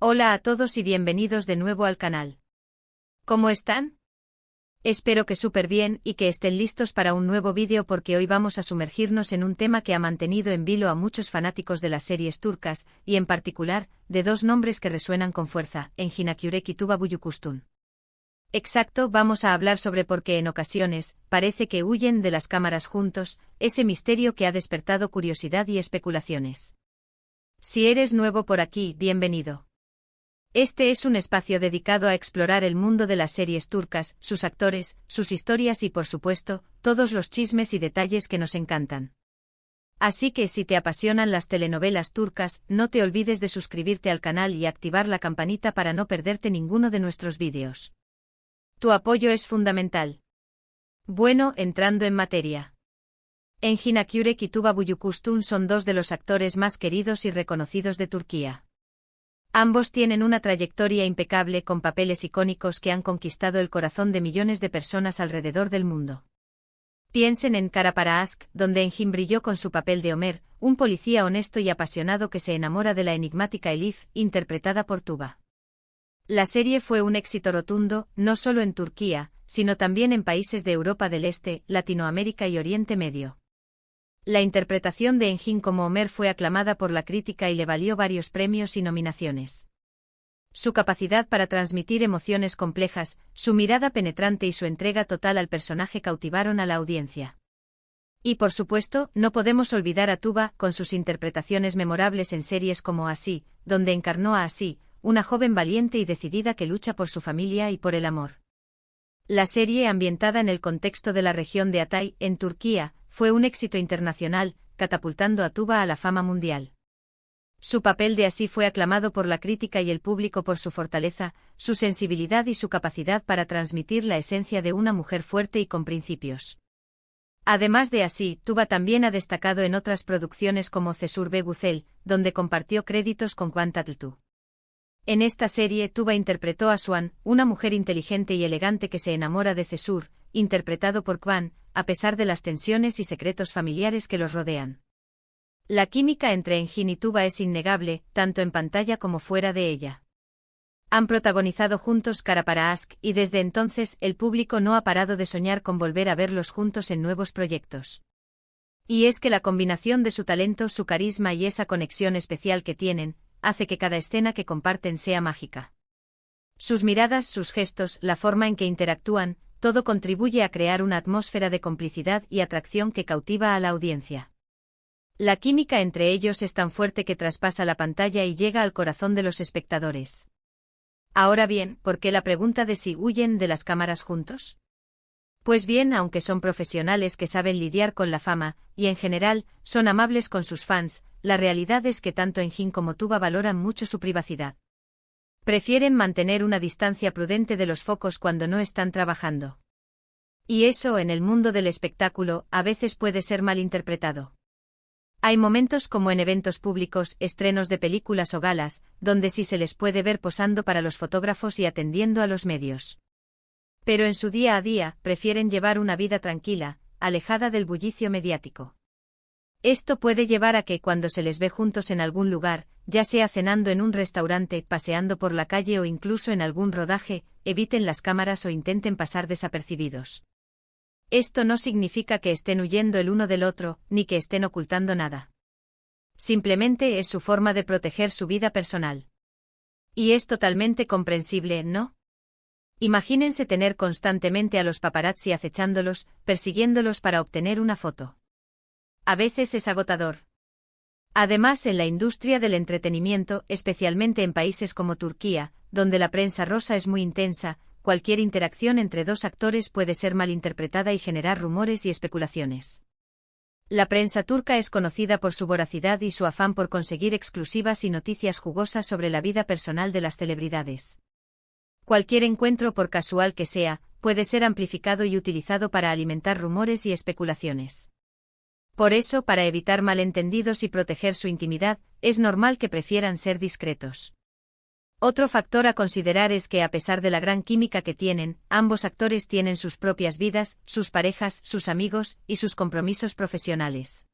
Hola a todos y bienvenidos de nuevo al canal. ¿Cómo están? Espero que súper bien y que estén listos para un nuevo vídeo porque hoy vamos a sumergirnos en un tema que ha mantenido en vilo a muchos fanáticos de las series turcas, y en particular, de dos nombres que resuenan con fuerza, Engin Akyürek y Tuba Büyüküstün. Exacto, vamos a hablar sobre por qué en ocasiones parece que huyen de las cámaras juntos, ese misterio que ha despertado curiosidad y especulaciones. Si eres nuevo por aquí, bienvenido. Este es un espacio dedicado a explorar el mundo de las series turcas, sus actores, sus historias y por supuesto, todos los chismes y detalles que nos encantan. Así que si te apasionan las telenovelas turcas, no te olvides de suscribirte al canal y activar la campanita para no perderte ninguno de nuestros vídeos. Tu apoyo es fundamental. Bueno, entrando en materia. Engin Akyürek y Tuba Büyüküstün son dos de los actores más queridos y reconocidos de Turquía. Ambos tienen una trayectoria impecable con papeles icónicos que han conquistado el corazón de millones de personas alrededor del mundo. Piensen en Kara Para Aşk, donde Engin brilló con su papel de Ömer, un policía honesto y apasionado que se enamora de la enigmática Elif, interpretada por Tuba. La serie fue un éxito rotundo, no solo en Turquía, sino también en países de Europa del Este, Latinoamérica y Oriente Medio. La interpretación de Engin como Ömer fue aclamada por la crítica y le valió varios premios y nominaciones. Su capacidad para transmitir emociones complejas, su mirada penetrante y su entrega total al personaje cautivaron a la audiencia. Y por supuesto, no podemos olvidar a Tuba con sus interpretaciones memorables en series como Así, donde encarnó a Así, una joven valiente y decidida que lucha por su familia y por el amor. La serie, ambientada en el contexto de la región de Hatay, en Turquía, fue un éxito internacional, catapultando a Tuba a la fama mundial. Su papel de Así fue aclamado por la crítica y el público por su fortaleza, su sensibilidad y su capacidad para transmitir la esencia de una mujer fuerte y con principios. Además de Así, Tuba también ha destacado en otras producciones como Cesur ve Güzel, donde compartió créditos con Kıvanç Tatlıtuğ. En esta serie Tuba interpretó a Swan, una mujer inteligente y elegante que se enamora de Cesur, interpretado por Kıvanç, a pesar de las tensiones y secretos familiares que los rodean. La química entre Engin y Tuba es innegable, tanto en pantalla como fuera de ella. Han protagonizado juntos Kara Para Aşk y desde entonces el público no ha parado de soñar con volver a verlos juntos en nuevos proyectos. Y es que la combinación de su talento, su carisma y esa conexión especial que tienen, hace que cada escena que comparten sea mágica. Sus miradas, sus gestos, la forma en que interactúan, todo contribuye a crear una atmósfera de complicidad y atracción que cautiva a la audiencia. La química entre ellos es tan fuerte que traspasa la pantalla y llega al corazón de los espectadores. Ahora bien, ¿por qué la pregunta de si huyen de las cámaras juntos? Pues bien, aunque son profesionales que saben lidiar con la fama, y en general, son amables con sus fans, la realidad es que tanto Engin como Tuba valoran mucho su privacidad. Prefieren mantener una distancia prudente de los focos cuando no están trabajando. Y eso, en el mundo del espectáculo, a veces puede ser malinterpretado. Hay momentos como en eventos públicos, estrenos de películas o galas, donde sí se les puede ver posando para los fotógrafos y atendiendo a los medios. Pero en su día a día, prefieren llevar una vida tranquila, alejada del bullicio mediático. Esto puede llevar a que cuando se les ve juntos en algún lugar, ya sea cenando en un restaurante, paseando por la calle o incluso en algún rodaje, eviten las cámaras o intenten pasar desapercibidos. Esto no significa que estén huyendo el uno del otro, ni que estén ocultando nada. Simplemente es su forma de proteger su vida personal. Y es totalmente comprensible, ¿no? Imagínense tener constantemente a los paparazzi acechándolos, persiguiéndolos para obtener una foto. A veces es agotador. Además, en la industria del entretenimiento, especialmente en países como Turquía, donde la prensa rosa es muy intensa, cualquier interacción entre dos actores puede ser malinterpretada y generar rumores y especulaciones. La prensa turca es conocida por su voracidad y su afán por conseguir exclusivas y noticias jugosas sobre la vida personal de las celebridades. Cualquier encuentro, por casual que sea, puede ser amplificado y utilizado para alimentar rumores y especulaciones. Por eso, para evitar malentendidos y proteger su intimidad, es normal que prefieran ser discretos. Otro factor a considerar es que a pesar de la gran química que tienen, ambos actores tienen sus propias vidas, sus parejas, sus amigos y sus compromisos profesionales.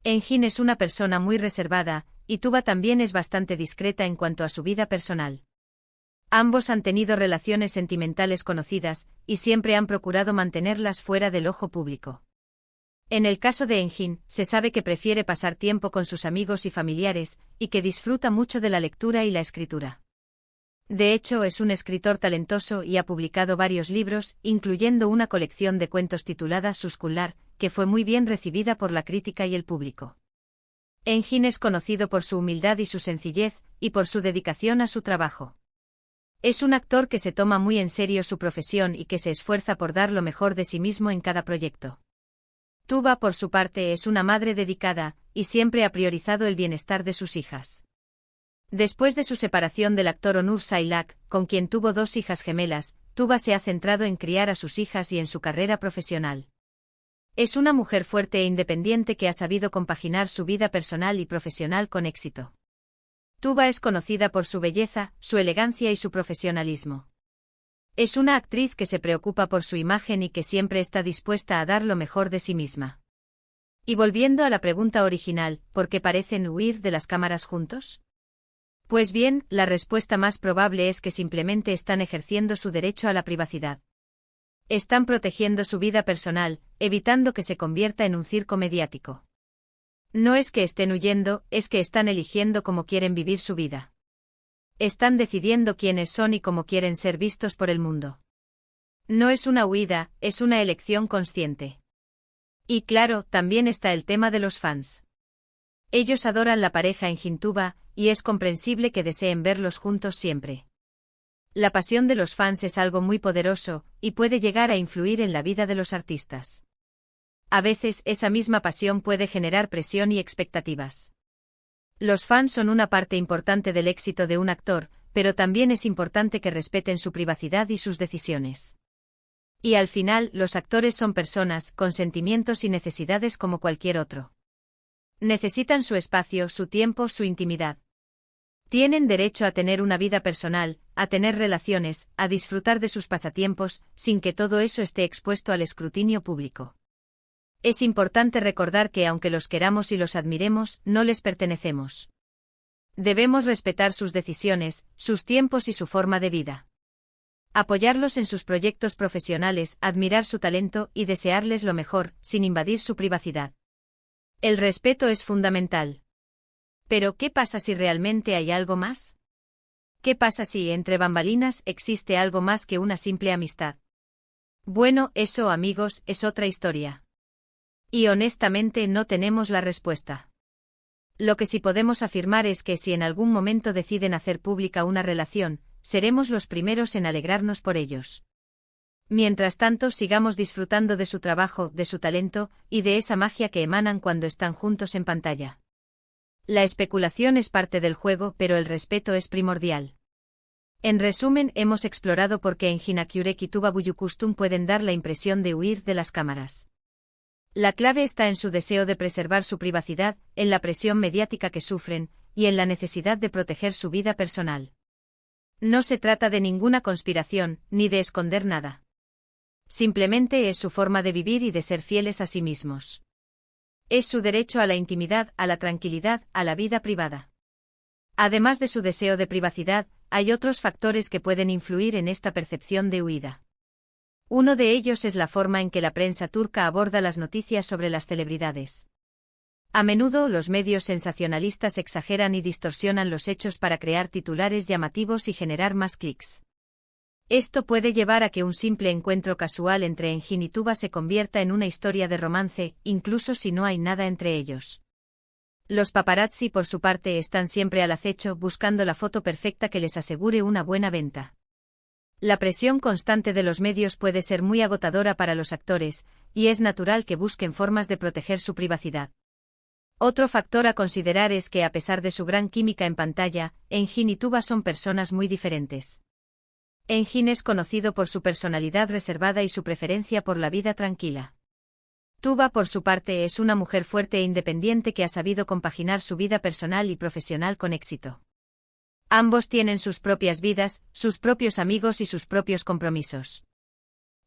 Engin es una persona muy reservada, y Tuba también es bastante discreta en cuanto a su vida personal. Ambos han tenido relaciones sentimentales conocidas, y siempre han procurado mantenerlas fuera del ojo público. En el caso de Enjin, se sabe que prefiere pasar tiempo con sus amigos y familiares, y que disfruta mucho de la lectura y la escritura. De hecho, es un escritor talentoso y ha publicado varios libros, incluyendo una colección de cuentos titulada Suskullar, que fue muy bien recibida por la crítica y el público. Enjin es conocido por su humildad y su sencillez, y por su dedicación a su trabajo. Es un actor que se toma muy en serio su profesión y que se esfuerza por dar lo mejor de sí mismo en cada proyecto. Tuba, por su parte, es una madre dedicada, y siempre ha priorizado el bienestar de sus hijas. Después de su separación del actor Onur Sailak, con quien tuvo 2 hijas gemelas, Tuba se ha centrado en criar a sus hijas y en su carrera profesional. Es una mujer fuerte e independiente que ha sabido compaginar su vida personal y profesional con éxito. Tuba es conocida por su belleza, su elegancia y su profesionalismo. Es una actriz que se preocupa por su imagen y que siempre está dispuesta a dar lo mejor de sí misma. Y volviendo a la pregunta original, ¿por qué parecen huir de las cámaras juntos? Pues bien, la respuesta más probable es que simplemente están ejerciendo su derecho a la privacidad. Están protegiendo su vida personal, evitando que se convierta en un circo mediático. No es que estén huyendo, es que están eligiendo cómo quieren vivir su vida. Están decidiendo quiénes son y cómo quieren ser vistos por el mundo. No es una huida, es una elección consciente. Y claro, también está el tema de los fans. Ellos adoran la pareja Enjin Tuba, y es comprensible que deseen verlos juntos siempre. La pasión de los fans es algo muy poderoso, y puede llegar a influir en la vida de los artistas. A veces, esa misma pasión puede generar presión y expectativas. Los fans son una parte importante del éxito de un actor, pero también es importante que respeten su privacidad y sus decisiones. Y al final, los actores son personas, con sentimientos y necesidades como cualquier otro. Necesitan su espacio, su tiempo, su intimidad. Tienen derecho a tener una vida personal, a tener relaciones, a disfrutar de sus pasatiempos, sin que todo eso esté expuesto al escrutinio público. Es importante recordar que aunque los queramos y los admiremos, no les pertenecemos. Debemos respetar sus decisiones, sus tiempos y su forma de vida. Apoyarlos en sus proyectos profesionales, admirar su talento y desearles lo mejor, sin invadir su privacidad. El respeto es fundamental. Pero, ¿qué pasa si realmente hay algo más? ¿Qué pasa si, entre bambalinas, existe algo más que una simple amistad? Bueno, eso, amigos, es otra historia. Y honestamente no tenemos la respuesta. Lo que sí podemos afirmar es que si en algún momento deciden hacer pública una relación, seremos los primeros en alegrarnos por ellos. Mientras tanto, sigamos disfrutando de su trabajo, de su talento, y de esa magia que emanan cuando están juntos en pantalla. La especulación es parte del juego, pero el respeto es primordial. En resumen, hemos explorado por qué Enjin Akyurek y Tuba Büyüküstün pueden dar la impresión de huir de las cámaras. La clave está en su deseo de preservar su privacidad, en la presión mediática que sufren, y en la necesidad de proteger su vida personal. No se trata de ninguna conspiración, ni de esconder nada. Simplemente es su forma de vivir y de ser fieles a sí mismos. Es su derecho a la intimidad, a la tranquilidad, a la vida privada. Además de su deseo de privacidad, hay otros factores que pueden influir en esta percepción de huida. Uno de ellos es la forma en que la prensa turca aborda las noticias sobre las celebridades. A menudo, los medios sensacionalistas exageran y distorsionan los hechos para crear titulares llamativos y generar más clics. Esto puede llevar a que un simple encuentro casual entre Enjin y Tuba se convierta en una historia de romance, incluso si no hay nada entre ellos. Los paparazzi, por su parte, están siempre al acecho buscando la foto perfecta que les asegure una buena venta. La presión constante de los medios puede ser muy agotadora para los actores, y es natural que busquen formas de proteger su privacidad. Otro factor a considerar es que, a pesar de su gran química en pantalla, Enjin y Tuba son personas muy diferentes. Enjin es conocido por su personalidad reservada y su preferencia por la vida tranquila. Tuba, por su parte, es una mujer fuerte e independiente que ha sabido compaginar su vida personal y profesional con éxito. Ambos tienen sus propias vidas, sus propios amigos y sus propios compromisos.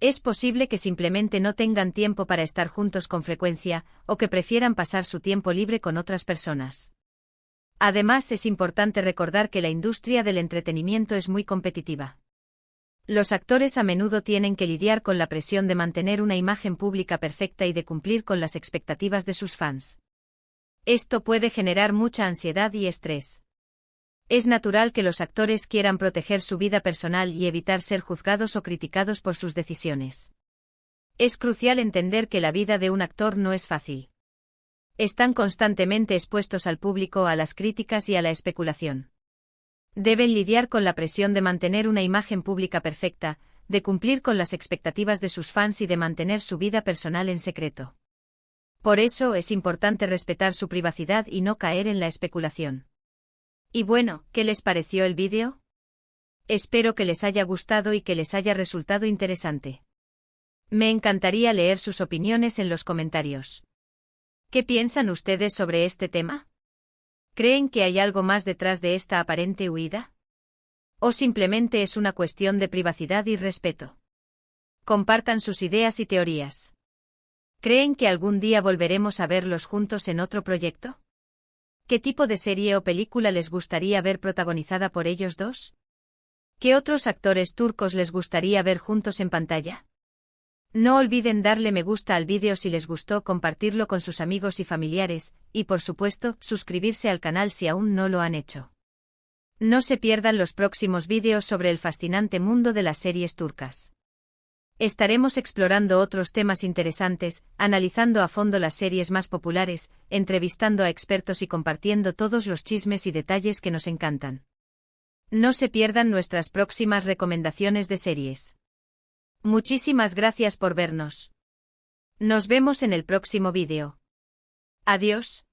Es posible que simplemente no tengan tiempo para estar juntos con frecuencia, o que prefieran pasar su tiempo libre con otras personas. Además, es importante recordar que la industria del entretenimiento es muy competitiva. Los actores a menudo tienen que lidiar con la presión de mantener una imagen pública perfecta y de cumplir con las expectativas de sus fans. Esto puede generar mucha ansiedad y estrés. Es natural que los actores quieran proteger su vida personal y evitar ser juzgados o criticados por sus decisiones. Es crucial entender que la vida de un actor no es fácil. Están constantemente expuestos al público, a las críticas y a la especulación. Deben lidiar con la presión de mantener una imagen pública perfecta, de cumplir con las expectativas de sus fans y de mantener su vida personal en secreto. Por eso es importante respetar su privacidad y no caer en la especulación. Y bueno, ¿qué les pareció el vídeo? Espero que les haya gustado y que les haya resultado interesante. Me encantaría leer sus opiniones en los comentarios. ¿Qué piensan ustedes sobre este tema? ¿Creen que hay algo más detrás de esta aparente huida? ¿O simplemente es una cuestión de privacidad y respeto? Compartan sus ideas y teorías. ¿Creen que algún día volveremos a verlos juntos en otro proyecto? ¿Qué tipo de serie o película les gustaría ver protagonizada por ellos dos? ¿Qué otros actores turcos les gustaría ver juntos en pantalla? No olviden darle me gusta al vídeo si les gustó, compartirlo con sus amigos y familiares, y por supuesto, suscribirse al canal si aún no lo han hecho. No se pierdan los próximos vídeos sobre el fascinante mundo de las series turcas. Estaremos explorando otros temas interesantes, analizando a fondo las series más populares, entrevistando a expertos y compartiendo todos los chismes y detalles que nos encantan. No se pierdan nuestras próximas recomendaciones de series. Muchísimas gracias por vernos. Nos vemos en el próximo vídeo. Adiós.